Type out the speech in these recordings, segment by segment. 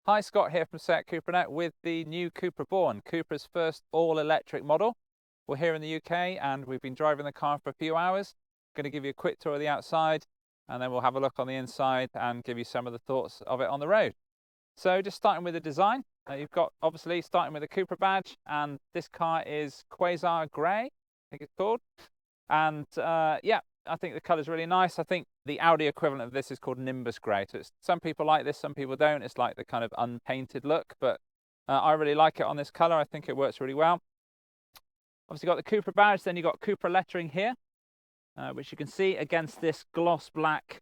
Hi, Scott here from SEAT-CUPRA-NET with the new CUPRA Born, Cupra's first all-electric model. We're here in the UK and we've been driving the car for a few hours. I'm going to give you a quick tour of the outside and then we'll have a look on the inside and give you some of the thoughts of it on the road. So just starting with the design, you've got obviously starting with the CUPRA badge, and this car is Quasar Grey, I think it's called. And yeah, I think the colour's really nice. I think the Audi equivalent of this is called Nimbus Grey. So some people like this, some people don't. It's like the kind of unpainted look, but I really like it on this colour. I think it works really well. Obviously got the CUPRA badge, then you've got CUPRA lettering here, which you can see against this gloss black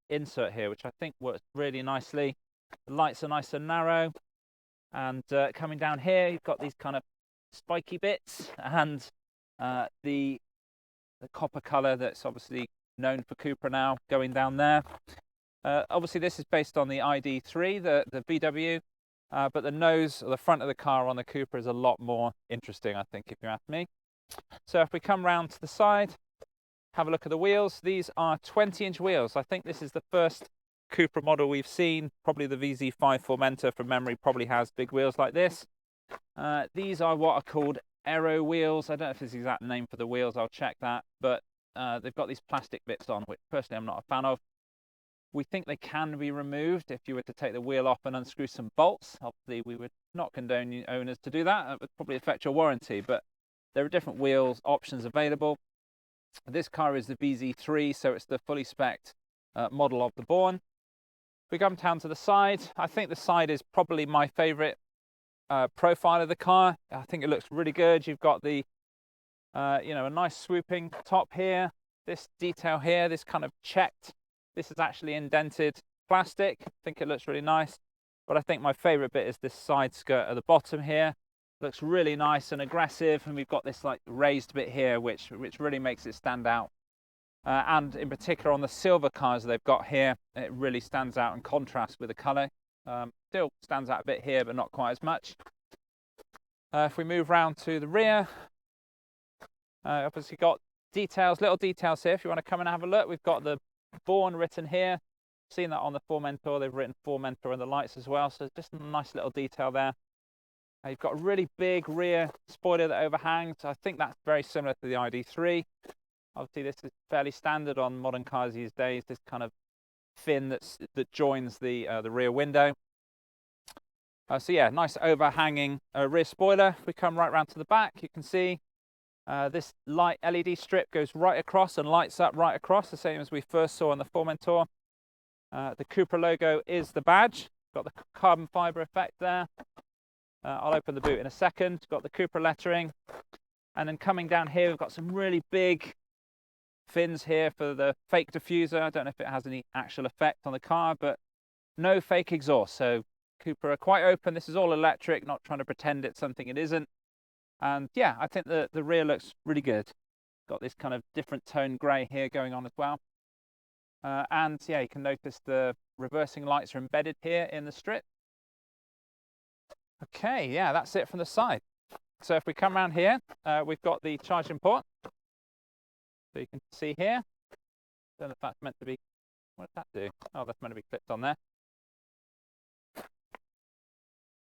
insert here, which I think works really nicely. The lights are nice and narrow, and coming down here you've got these kind of spiky bits and the copper colour that's obviously known for CUPRA now going down there. Obviously this is based on the ID3, the VW, but the nose or the front of the car on the CUPRA is a lot more interesting, I think, if you ask me. So if we come round to the side, have a look at the wheels. These are 20-inch wheels. I think this is the first CUPRA model we've seen. Probably the VZ5 Formentor from memory probably has big wheels like this. These are what are called aero wheels. I don't know if there's the exact name for the wheels, I'll check that, but they've got these plastic bits on, which personally I'm not a fan of. We think they can be removed if you were to take the wheel off and unscrew some bolts. Obviously we would not condone owners to do that. It would probably affect your warranty, but there are different wheels options available. This car is the VZ3, so it's the fully spec'd model of the Born. We come down to the side. I think the side is probably my favourite profile of the car. I think it looks really good. You've got the you know, a nice swooping top here, this detail here, this kind of checked, this is actually indented plastic. I think it looks really nice, but I think my favorite bit is this side skirt at the bottom here. Looks really nice and aggressive, and we've got this like raised bit here which really makes it stand out, and in particular on the silver cars they've got here, it really stands out in contrast with the color. Still stands out a bit here, but not quite as much. If we move round to the rear, obviously got details, little details here. If you want to come and have a look, we've got the Born written here. Seen that on the Formentor, they've written Formentor on the lights as well, so just a nice little detail there. You've got a really big rear spoiler that overhangs. I think that's very similar to the ID3. Obviously this is fairly standard on modern cars these days, this kind of fin that joins the rear window. So yeah, nice overhanging rear spoiler. If we come right round to the back, you can see this light LED strip goes right across and lights up right across, the same as we first saw on the Formentor. The CUPRA logo is the badge. Got the carbon fibre effect there. I'll open the boot in a second. Got the CUPRA lettering, and then coming down here we've got some really big fins here for the fake diffuser. I don't know if it has any actual effect on the car, but no fake exhaust. So CUPRA are quite open. This is all electric, not trying to pretend it's something it isn't. And yeah, I think the rear looks really good. Got this kind of different tone grey here going on as well. And yeah, you can notice the reversing lights are embedded here in the strip. Okay, yeah, that's it from the side. So if we come around here, we've got the charging port. So you can see here. I don't know if that's meant to be, what does that do? Oh, that's meant to be clipped on there.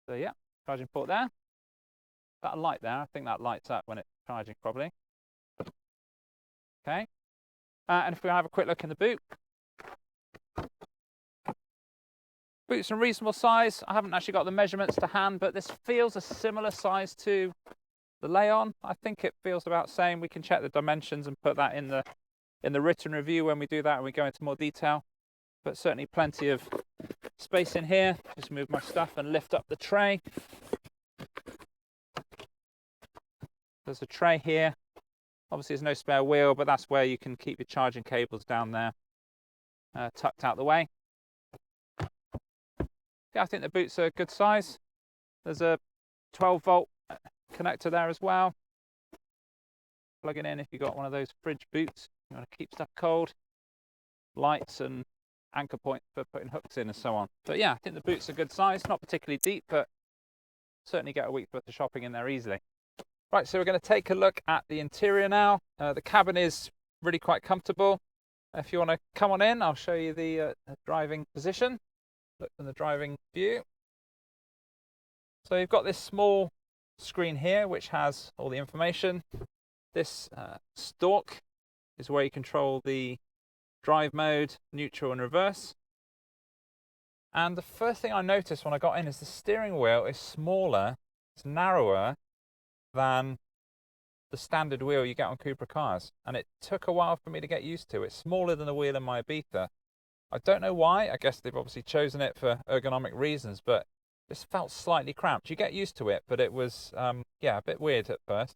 So yeah, charging port there. That light there, I think that lights up when it's charging probably. Okay, and if we have a quick look in the boot. Boot's a reasonable size. I haven't actually got the measurements to hand, but this feels a similar size to the Leon. I think it feels about the same. We can check the dimensions and put that in the written review when we do that and we go into more detail. But certainly plenty of space in here. Just move my stuff and lift up the tray. There's a tray here. Obviously there's no spare wheel, but that's where you can keep your charging cables down there, tucked out the way. Yeah, I think the boot's a good size. There's a 12-volt connector there as well. Plug it in if you've got one of those fridge boots. You want to keep stuff cold. Lights and anchor points for putting hooks in and so on. But yeah, I think the boot's a good size. Not particularly deep, but certainly get a week's worth of shopping in there easily. Right, so we're going to take a look at the interior now. The cabin is really quite comfortable. If you want to come on in, I'll show you the driving position. look from the driving view. So you've got this small screen here which has all the information. This stalk is where you control the drive mode, neutral and reverse. And the first thing I noticed when I got in is the steering wheel is smaller, it's narrower than the standard wheel you get on Cupra cars. And it took a while for me to get used to. It's smaller than the wheel in my Ibiza. I don't know why. I guess they've obviously chosen it for ergonomic reasons, but this felt slightly cramped. You get used to it, but it was, yeah, a bit weird at first.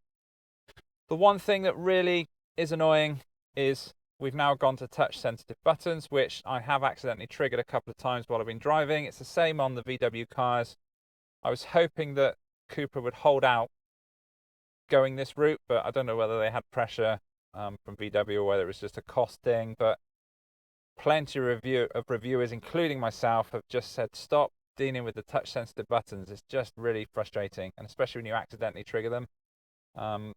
The one thing that really is annoying is we've now gone to touch sensitive buttons, which I have accidentally triggered a couple of times while I've been driving. It's the same on the VW cars. I was hoping that Cupra would hold out going this route, but I don't know whether they had pressure from VW or whether it was just a cost thing. But plenty of reviewers, including myself, have just said stop dealing with the touch sensitive buttons. It's just really frustrating, and especially when you accidentally trigger them.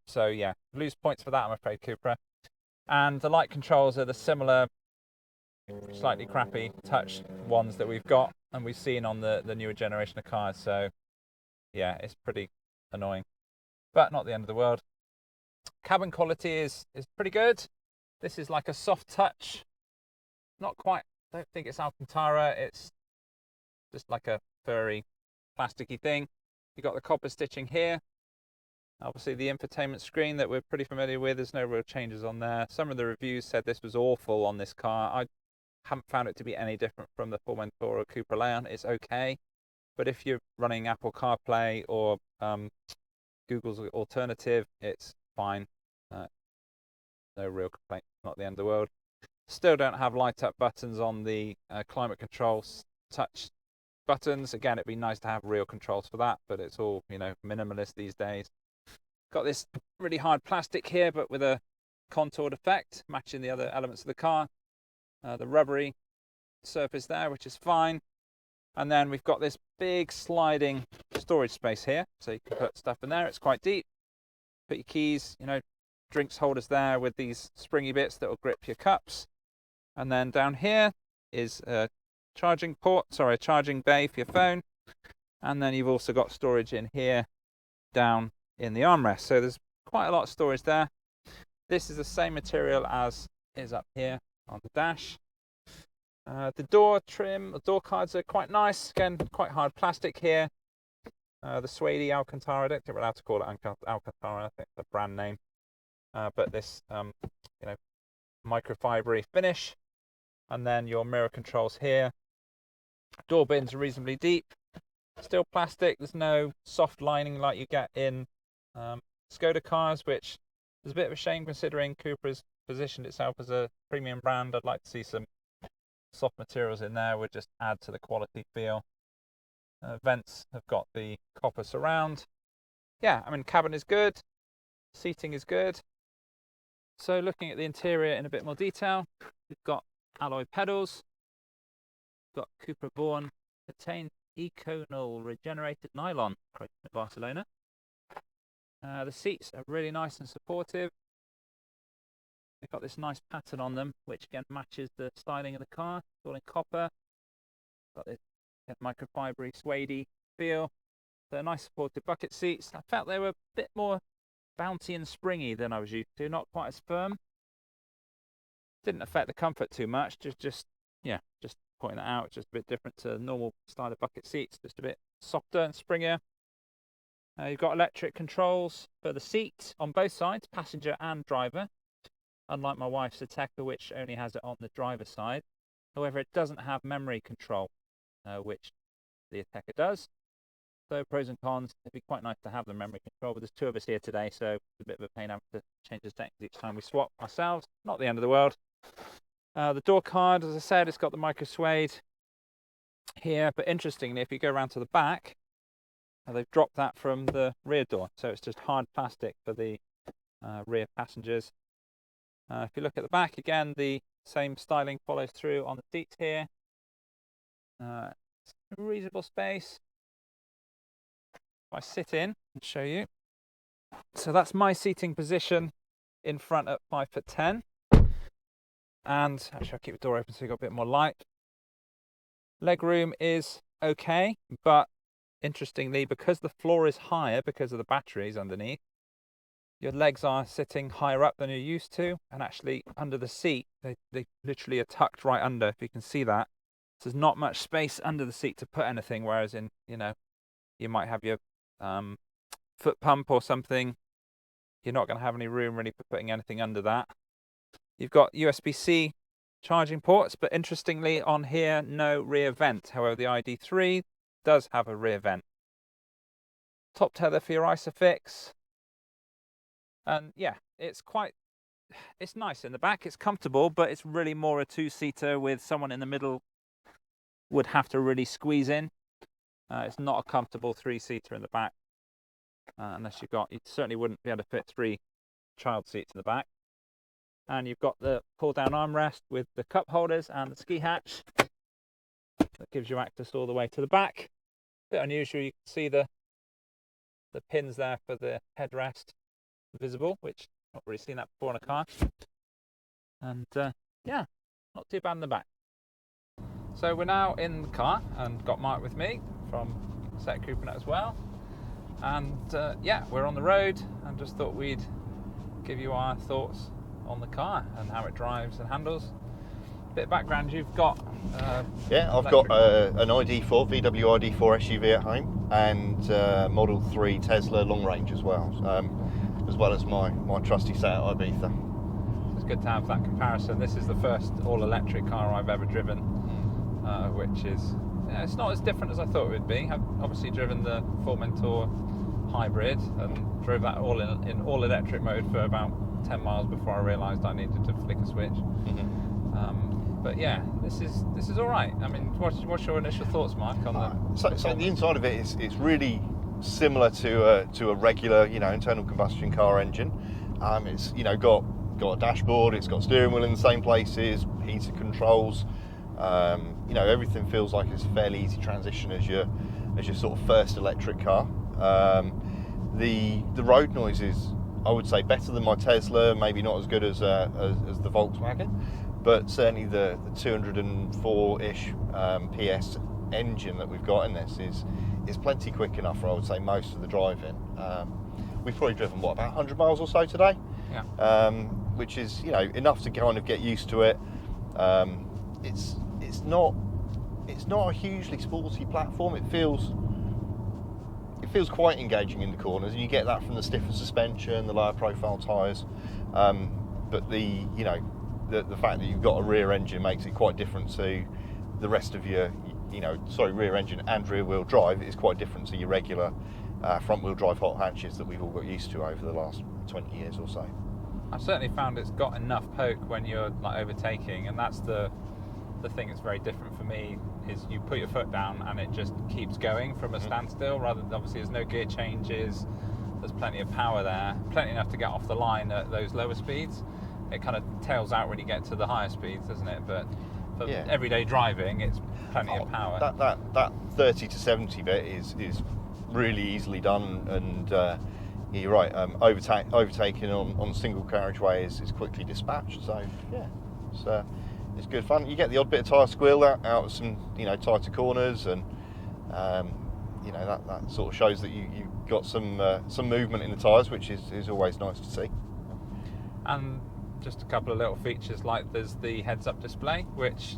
So yeah, lose points for that, I'm afraid, Cupra. And the light controls are the similar, slightly crappy touch ones that we've got and we've seen on the newer generation of cars. So yeah, it's pretty annoying, but not the end of the world. Cabin quality is pretty good. This is like a soft touch. Not quite, I don't think it's Alcantara. It's just like a furry, plasticky thing. You've got the copper stitching here. Obviously the infotainment screen that we're pretty familiar with, there's no real changes on there. Some of the reviews said this was awful on this car. I haven't found it to be any different from the Formentor or Cupra Leon. It's okay. But if you're running Apple CarPlay or Google's alternative, it's fine. No real complaint, not the end of the world. Still don't have light up buttons on the climate control touch buttons. Again, it'd be nice to have real controls for that, but it's all, you know, minimalist these days. Got this really hard plastic here, but with a contoured effect, matching the other elements of the car. The rubbery surface there, which is fine. And then we've got this big sliding storage space here, so you can put stuff in there. It's quite deep. Put your keys, you know, drinks holders there with these springy bits that will grip your cups. And then down here is a charging bay for your phone. And then you've also got storage in here down in the armrest. So there's quite a lot of storage there. This is the same material as is up here on the dash. The door trim, the door cards are quite nice. Again, quite hard plastic here. The suede Alcantara, I don't think we're allowed to call it Alcantara, I think it's a brand name. But this, you know, microfibery finish. And then your mirror controls here. Door bins are reasonably deep. Still plastic. There's no soft lining like you get in Skoda cars, which is a bit of a shame considering Cupra's positioned itself as a premium brand. I'd like to see some soft materials in there, would just add to the quality feel. Vents have got the copper surround. Yeah, I mean, cabin is good. Seating is good. So looking at the interior in a bit more detail, we've got alloy pedals. We've got CUPRA Born contains Econol regenerated nylon, created in Barcelona. The seats are really nice and supportive. They've got this nice pattern on them, which again matches the styling of the car. It's all in copper. Got this microfibery suede feel. They're nice supportive bucket seats. I felt they were a bit more bouncy and springy than I was used to, not quite as firm. Didn't affect the comfort too much, just pointing that out. It's just a bit different to normal style of bucket seats, just a bit softer and springier. You've got electric controls for the seat on both sides, passenger and driver, unlike my wife's Ateca, which only has it on the driver's side. However, it doesn't have memory control, which the Ateca does. So pros and cons, it'd be quite nice to have the memory control, but there's two of us here today, so it's a bit of a pain having to change the settings each time we swap ourselves. Not the end of the world. The door card, as I said, it's got the micro suede here, but interestingly, if you go around to the back, they've dropped that from the rear door, so it's just hard plastic for the rear passengers. If you look at the back again, the same styling follows through on the seats here. It's a reasonable space. If I sit in and show you, so that's my seating position in front at 5'10", and actually I'll keep the door open so you've got a bit more light. Legroom is okay, but interestingly, because the floor is higher because of the batteries underneath, your legs are sitting higher up than you're used to, and actually under the seat, they literally are tucked right under, if you can see that. So there's not much space under the seat to put anything, whereas in, you might have your foot pump or something. You're not going to have any room really for putting anything under that. You've got USB-C charging ports, but interestingly on here, no rear vent. However, the ID3 does have a rear vent. Top tether for your ISOFIX. And yeah, it's nice in the back. It's comfortable, but it's really more a two-seater with someone in the middle would have to really squeeze in. It's not a comfortable three-seater in the back, unless you certainly wouldn't be able to fit 3 child seats in the back. And you've got the pull-down armrest with the cup holders and the ski hatch. That gives you access all the way to the back. Bit unusual, you can see the pins there for the headrest visible, which I've not really seen that before in a car. And yeah, not too bad in the back. So we're now in the car and got Mark with me from SEAT CUPRA-NET as well. And yeah, we're on the road and just thought we'd give you our thoughts on the car and how it drives and handles. Bit of background, you've got yeah, I've got an ID4 VW ID4 SUV at home, and Model 3 Tesla long range as well as my trusty SEAT Ibiza. It's good to have that comparison. This is the first all-electric car I've ever driven, which is it's not as different as I thought it would be. I've obviously driven the Formentor hybrid and drove that all in all-electric mode for about 10 miles before I realised I needed to flick a switch. But yeah, this is all right. I mean, what's your initial thoughts, Mark, on the? So the inside of it is really similar to a regular internal combustion car engine. It's got a dashboard. It's got steering wheel in the same places, heated controls. Everything feels like it's a fairly easy transition as your sort of first electric car. The road noise is, I would say, better than my Tesla. Maybe not as good as the Volkswagen, but certainly the 204-ish PS engine that we've got in this is plenty quick enough for, I would say, most of the driving. We've probably driven about 100 miles or so today, which is enough to kind of get used to it. It's not a hugely sporty platform. It feels quite engaging in the corners, and you get that from the stiffer suspension, the lower profile tyres. But the fact that you've got a rear engine makes it quite different to the rest of your, rear engine and rear wheel drive is quite different to your regular front wheel drive hot hatches that we've all got used to over the last 20 years or so. I've certainly found it's got enough poke when you're overtaking, and that's the thing that's very different for me, is you put your foot down and it just keeps going from a standstill, rather than, obviously there's no gear changes, there's plenty of power there, plenty enough to get off the line at those lower speeds. It kind of tails out when you get to the higher speeds, doesn't it? But for everyday driving, it's plenty of power. That 30 to 70 bit is really easily done, and you're right, overtaking on single carriageway is quickly dispatched. So yeah, it's good fun. You get the odd bit of tyre squeal out of some tighter corners, and that sort of shows that you've got some movement in the tyres, which is always nice to see. And just a couple of little features, like there's the heads-up display, which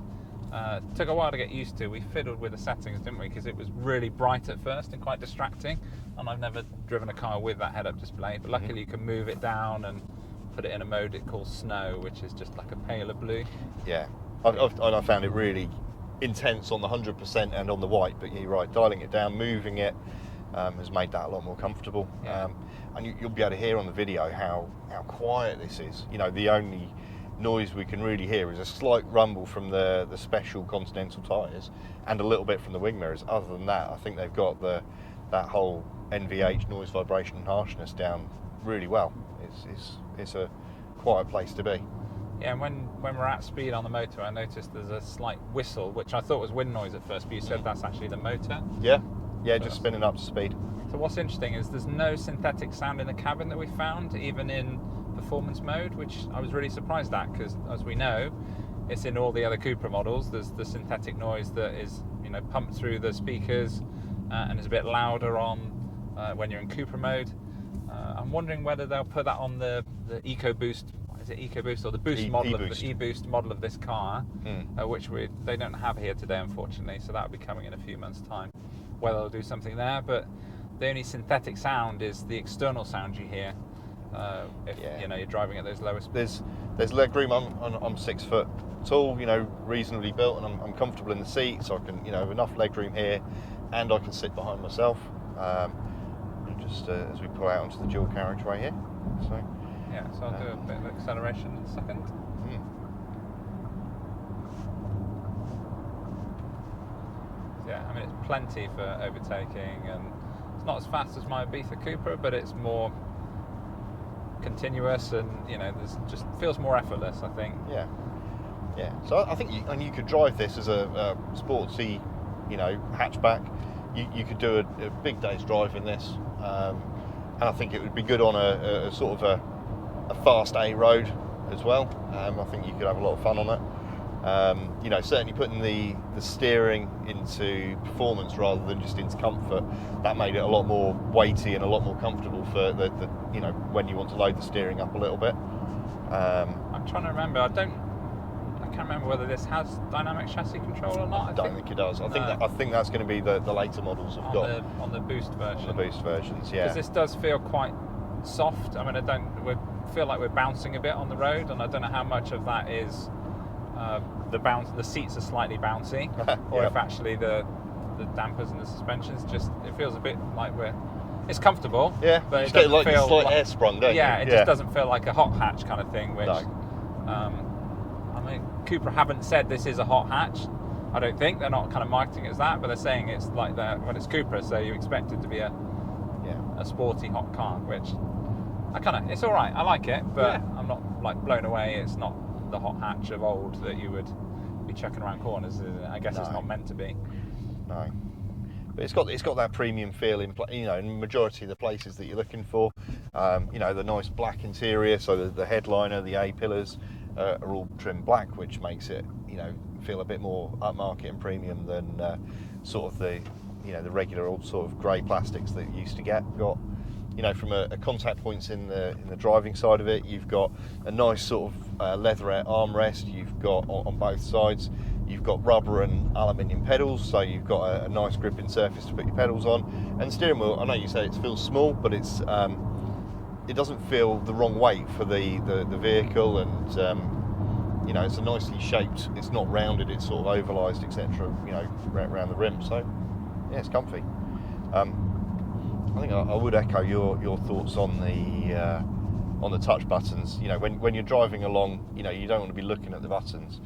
took a while to get used to. We fiddled with the settings, didn't we? Because it was really bright at first and quite distracting, and I've never driven a car with that head-up display, but luckily you can move it down and put it in a mode it calls snow, which is just like a paler blue. Yeah, I found it really intense on the 100% and on the white, but you're right, dialing it down, moving it has made that a lot more comfortable. And you'll be able to hear on the video how quiet this is. The only noise we can really hear is a slight rumble from the special Continental tyres and a little bit from the wing mirrors. Other than that, I think they've got that whole NVH, noise, vibration and harshness down really well. It's a quiet place to be. Yeah, and when we're at speed on the motor, I noticed there's a slight whistle, which I thought was wind noise at first, but you said that's actually the motor. Yeah, just spinning up to speed. So what's interesting is there's no synthetic sound in the cabin that we found, even in performance mode, which I was really surprised at, because as we know, it's in all the other CUPRA models. There's the synthetic noise that is, you know, pumped through the speakers and is a bit louder on when you're in CUPRA mode. I'm wondering whether they'll put that on the EcoBoost. Is it EcoBoost or the Boost model of the eBoost model of this car, which they don't have here today, unfortunately. So that'll be coming in a few months' time. Whether they'll do something there, but the only synthetic sound is the external sound you hear if you know, you're driving at those lower speeds. There's leg room. I'm 6 foot tall, you know, reasonably built, and I'm comfortable in the seat, so I can, you know, have enough leg room here, and I can sit behind myself. Just as we pull out onto the dual carriageway here. So yeah, so I'll do a bit of acceleration in a second. Yeah, I mean, it's plenty for overtaking, and it's not as fast as my Ibiza Cupra, but it's more continuous, and, you know, there's just feels more effortless, I think. Yeah. So I think you could drive this as a sportsy, you know, hatchback. You could do a big day's drive in this, and I think it would be good on a sort of a fast A road as well. I think you could have a lot of fun on it. You know, certainly putting the steering into performance rather than just into comfort, that made it a lot more weighty and a lot more comfortable for the you know, when you want to load the steering up a little bit. I'm trying to remember. I can't remember whether this has dynamic chassis control or not. I don't think it does. I think that's going to be the later models have got on the Boost version. On the Boost versions, yeah. Because this does feel quite soft. I mean, we feel like we're bouncing a bit on the road, and I don't know how much of that is the seats are slightly bouncy, or if actually the dampers and the suspensions it feels a bit like it's comfortable. Yeah, but it doesn't feel like air sprung, don't you? Yeah, it just doesn't feel like a hot hatch kind of thing. Which, no. I mean, Cupra haven't said this is a hot hatch. I don't think they're not kind of marketing it as that, but they're saying it's like that when it's Cupra, so you expect it to be a sporty hot car, which it's all right. I like it, but I'm not like blown away. It's not the hot hatch of old that you would be chucking around corners. I guess it's not meant to be. No, but it's got that premium feel in the majority of the places that you're looking for. You know, the nice black interior, so the headliner, the A pillars are all trimmed black, which makes it, you know, feel a bit more upmarket and premium than sort of the regular old sort of grey plastics that you used to get. Got, you know, from a contact points in the driving side of it, you've got a nice sort of leatherette armrest. You've got on both sides, you've got rubber and aluminium pedals, so you've got a nice gripping surface to put your pedals on. And the steering wheel, I know you say it feels small, but it's it doesn't feel the wrong weight for the vehicle, and you know, it's a nicely shaped. It's not rounded. It's sort of ovalised, etc. You know, around the rim. So yeah, it's comfy. I think I would echo your thoughts on the touch buttons. You know, when you're driving along, you know, you don't want to be looking at the buttons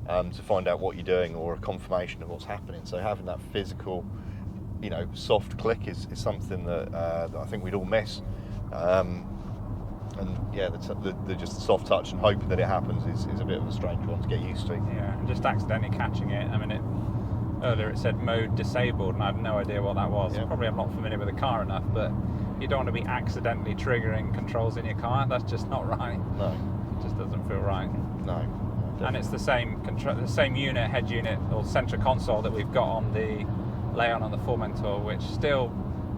to find out what you're doing or a confirmation of what's happening. So having that physical, you know, soft click is something that I think we'd all miss. And yeah, the just soft touch and hoping that it happens is a bit of a strange one to get used to. Yeah, and just accidentally catching it. I mean, earlier it said mode disabled, and I had no idea what that was. Yeah. Probably I'm not familiar with the car enough, but you don't want to be accidentally triggering controls in your car. That's just not right. No, it just doesn't feel right. No. Definitely. And it's the same unit, head unit or centre console that we've got on the Leon on the Formentor, which still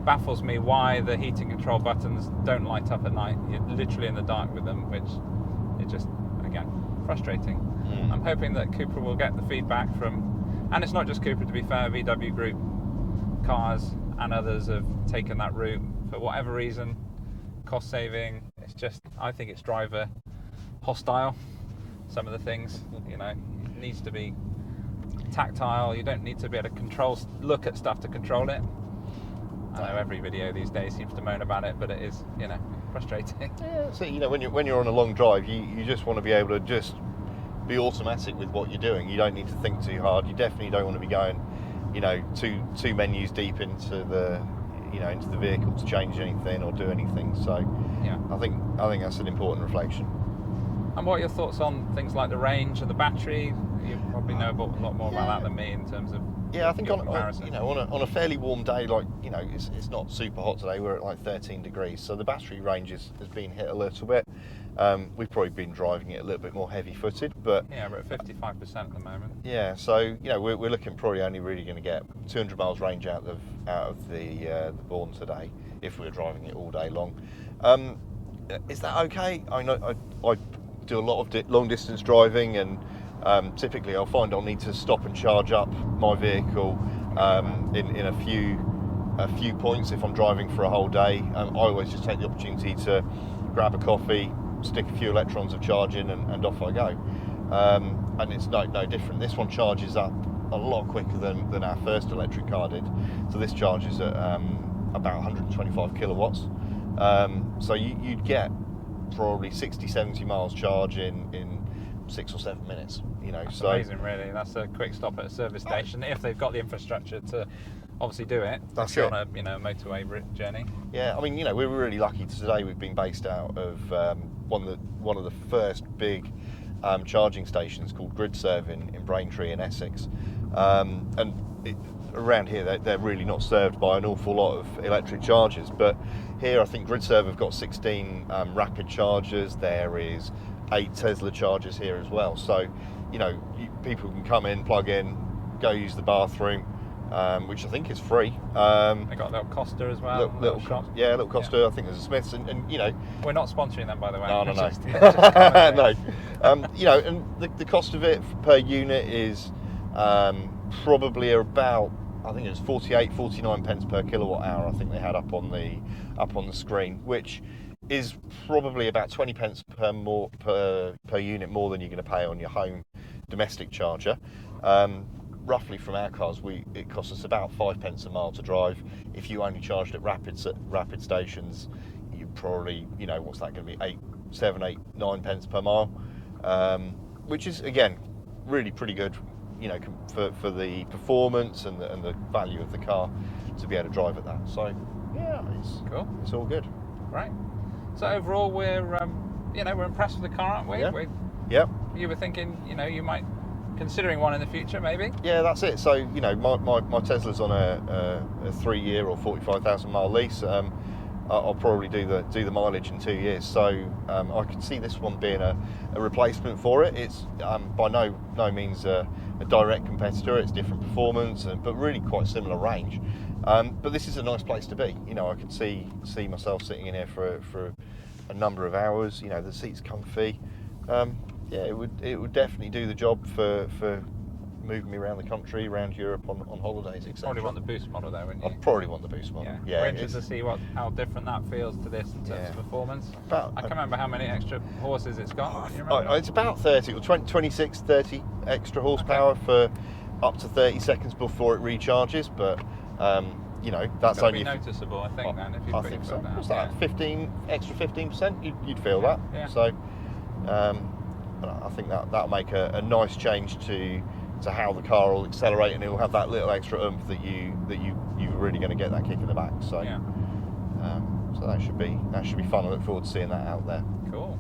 baffles me why the heating control buttons don't light up at night. You're literally in the dark with them, which is just, again, frustrating. I'm hoping that Cupra will get the feedback from, and it's not just Cupra, to be fair, VW Group cars and others have taken that route for whatever reason, cost saving. It's just, I think it's driver hostile. Some of the things, you know, it needs to be tactile. You don't need to be able to look at stuff to control it. I know every video these days seems to moan about it, but it is, you know, frustrating. Yeah, so, you know, when you're on a long drive, you just want to be able to just be automatic with what you're doing. You don't need to think too hard. You definitely don't want to be going, you know, two menus deep into the vehicle to change anything or do anything. So yeah, I think that's an important reflection. And what are your thoughts on things like the range and the battery? You probably know a lot more about that than me in terms of. Yeah, I think on a fairly warm day, like, you know, it's not super hot today. We're at like 13 degrees, so the battery range has been hit a little bit. We've probably been driving it a little bit more heavy-footed, but yeah, we're at 55% at the moment. yeah. So you know, we're looking probably only really going to get 200 miles range out of the Born today if we were driving it all day long. Is that okay? I know I do a lot of long distance driving, and typically I'll find I'll need to stop and charge up my vehicle in a few points if I'm driving for a whole day. I always just take the opportunity to grab a coffee, stick a few electrons of charge in, and off I go. And it's no different. This one charges up a lot quicker than our first electric car did. So this charges at about 125 kilowatts. So you'd get probably 60-70 miles charge in 6 or 7 minutes. You know, that's so amazing, really. That's a quick stop at a service station if they've got the infrastructure to obviously do it. That's if you're it. on a motorway journey. Yeah, I mean, you know, we were really lucky today. We've been based out of one of the first big charging stations called GridServe in Braintree in Essex, and around here they're really not served by an awful lot of electric chargers. But here, I think GridServe have got 16 rapid chargers. There is 8 Tesla chargers here as well. So, you know, people can come in, plug in, go use the bathroom. Which I think is free. They got a little Costa as well. Little shop. Yeah, little Costa. Yeah. I think there's a Smith's, and you know, we're not sponsoring them, by the way. No. No. You know, and the cost of it per unit is probably about, I think it was 49 pence per kilowatt hour. I think they had up on the screen, which is probably about 20 pence per unit more than you're going to pay on your home domestic charger. Roughly from our cars, it costs us about 5 pence a mile to drive. If you only charged at rapid stations, you probably, you know, what's that going to be, 7, 8, 9 pence per mile, which is again really pretty good, you know, for the performance and the value of the car to be able to drive at that. So yeah, it's cool. It's all good. Right. So overall, we're impressed with the car, aren't we? Yeah. Yep. You were thinking, you know, you might considering one in the future, maybe? Yeah, that's it. So, you know, my Tesla's on a 3-year or 45,000 mile lease. I'll probably do the mileage in 2 years. So I can see this one being a replacement for it. It's by no means a direct competitor. It's different performance, but really quite similar range. But this is a nice place to be. You know, I can see myself sitting in here for a number of hours. You know, the seat's comfy. Yeah, it would definitely do the job for moving me around the country, around Europe on holidays, etc. Probably want the Boost model though, wouldn't you? I'd probably want the Boost model. Yeah. We're interested to see how different that feels to this in terms of performance. I can't remember how many extra horses it's got. It's about 30 or 26, 30 extra horsepower for up to 30 seconds before it recharges. But you know, that's only noticeable, I think. Then, if you I think so. What's that? 15%? You'd feel that. Yeah. So. I think that'll make a nice change to how the car will accelerate, and it will have that little extra oomph that you're really going to get that kick in the back. So, yeah. So that should be fun. I look forward to seeing that out there. Cool.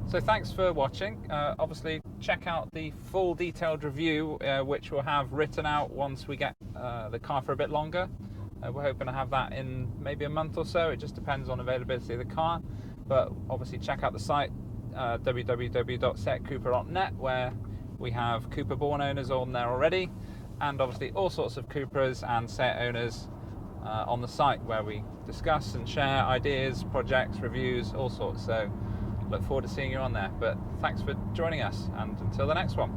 So thanks for watching. Obviously, check out the full detailed review, which we'll have written out once we get the car for a bit longer. We're hoping to have that in maybe a month or so. It just depends on availability of the car. But obviously, check out the site. www.SEAT-CUPRA-NET, where we have CUPRA Born owners on there already, and obviously all sorts of CUPRAs and SEAT owners on the site, where we discuss and share ideas, projects, reviews, all sorts. So look forward to seeing you on there. But thanks for joining us, and until the next one.